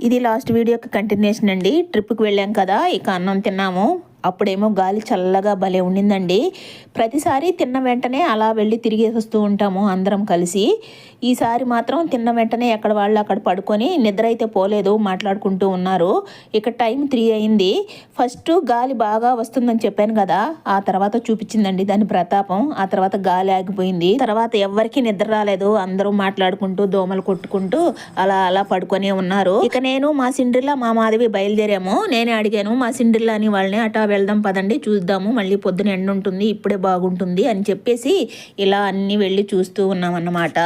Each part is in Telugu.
ఇది లాస్ట్ వీడియోకి కంటిన్యూషన్ అండి. ట్రిప్కి వెళ్ళాం కదా, ఇక అన్నం తిన్నాము. అప్పుడేమో గాలి చల్లగా భలే ఉండిందండి. ప్రతిసారి తిన్న వెంటనే అలా వెళ్ళి తిరిగేసి వస్తూ ఉంటాము అందరం కలిసి. ఈసారి మాత్రం తిన్న వెంటనే ఎక్కడ వాళ్ళు అక్కడ పడుకొని నిద్ర అయితే పోలేదు, మాట్లాడుకుంటూ ఉన్నారు. ఇక టైం 3 అయింది. ఫస్ట్ గాలి బాగా వస్తుందని చెప్పాను కదా, ఆ తర్వాత చూపించిందండి దాని ప్రతాపం. ఆ తర్వాత గాలి ఆగిపోయింది. తర్వాత ఎవ్వరికి నిద్ర రాలేదు, అందరూ మాట్లాడుకుంటూ దోమలు కొట్టుకుంటూ అలా అలా పడుకొని ఉన్నారు. ఇక నేను మా సిండ్రిల్లా మా మాధవి బయలుదేరాము. నేనే అడిగాను మా సిండ్రిల్లాని వాళ్ళని, అటా వెళ్దాం పదండి చూద్దాము, మళ్ళీ పొద్దున ఎండ ఉంటుంది, ఇప్పుడే బాగుంటుంది అని చెప్పేసి ఇలా అన్నీ వెళ్ళి చూస్తూ ఉన్నామన్నమాట.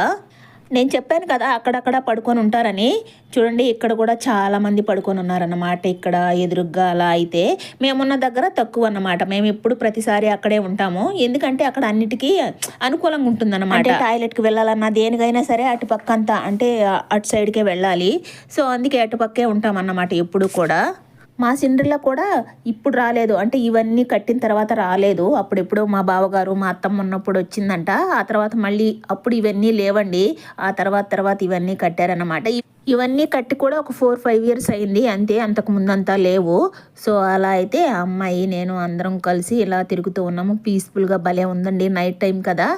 నేను చెప్పాను కదా అక్కడక్కడ పడుకొని ఉంటారని. చూడండి ఇక్కడ కూడా చాలా మంది పడుకొని ఉన్నారన్నమాట. ఇక్కడ ఎదురుగ్గా అలా అయితే మేమున్న దగ్గర తక్కువ అన్నమాట. మేము ఎప్పుడు ప్రతిసారి అక్కడే ఉంటాము, ఎందుకంటే అక్కడ అన్నిటికీ అనుకూలంగా ఉంటుందన్నమాట. అంటే టాయిలెట్కి వెళ్ళాలన్నా దేనికైనా సరే అటు పక్క అంతా అంటే అటు సైడ్కే వెళ్ళాలి. సో అందుకే అటు పక్కే ఉంటామన్నమాట ఎప్పుడు కూడా. మా సిండ్రిల్లా కూడా ఇప్పుడు రాలేదు, అంటే ఇవన్నీ కట్టిన తర్వాత రాలేదు. అప్పుడెప్పుడో మా బావగారు మా అత్తమ్మ ఉన్నప్పుడు వచ్చిందంట. ఆ తర్వాత మళ్ళీ అప్పుడు ఇవన్నీ లేవండి. ఆ తర్వాత ఇవన్నీ కట్టారన్నమాట. ఇవన్నీ కట్టి కూడా ఒక 4-5 ఇయర్స్ అయింది అంతే, అంతకు ముందంతా లేవు. సో అలా అయితే అమ్మాయి నేను అందరం కలిసి ఇలా తిరుగుతూ ఉన్నాము. పీస్ఫుల్గా భలే ఉందండి, నైట్ టైం కదా.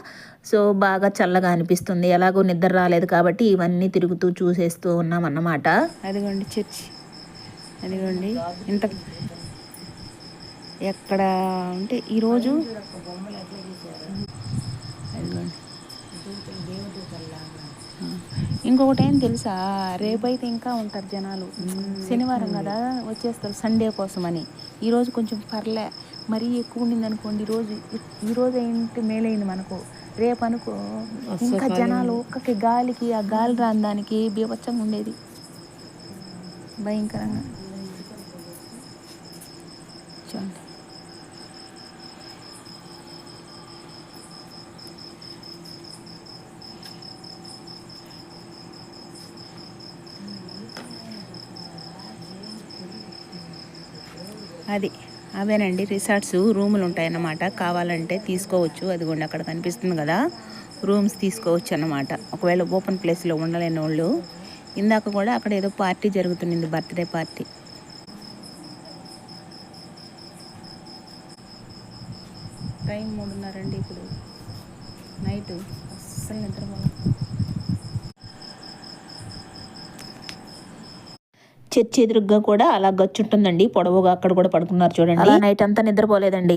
సో బాగా చల్లగా అనిపిస్తుంది. ఎలాగో నిద్ర రాలేదు కాబట్టి ఇవన్నీ తిరుగుతూ చూసేస్తూ ఉన్నాం అన్నమాట. అదిగోండి చర్చి, అదిగోండి ఇంత ఎక్కడ అంటే ఈరోజు అదిగోండి. ఇంకొకటి ఏం తెలుసా, రేపైతే ఇంకా ఉంటారు జనాలు. శనివారం కదా వచ్చేస్తారు సండే కోసమని. ఈరోజు కొంచెం పర్లే, మరీ ఎక్కువ ఉండింది అనుకోండి. ఈరోజు ఏంటి మేలైంది మనకు. రేపు అనుకో ఇంకా జనాలు ఒక్కకి గాలికి, ఆ గాలి రాని దానికి బీభత్సంగా ఉండేది, భయంకరంగా. చూడండి అవేనండి రిసార్ట్స్, రూములు ఉంటాయన్నమాట. కావాలంటే తీసుకోవచ్చు. అదిగోండి అక్కడ కనిపిస్తుంది కదా, రూమ్స్ తీసుకోవచ్చు అన్నమాట. ఒకవేళ ఓపెన్ ప్లేస్లో ఉండలేని వాళ్ళు. ఇందాక కూడా అక్కడ ఏదో పార్టీ జరుగుతుంది, బర్త్డే పార్టీ. టైం 3:30 అండి ఇప్పుడు నైట్. అస్సలు నిద్రపోవాలి. చర్చి ఎదురుగ్గా కూడా అలా గచ్చుంటుందండి పొడవుగా, అక్కడ కూడా పడుకున్నారు చూడండి. అలా నైట్ అంతా నిద్రపోలేదండి.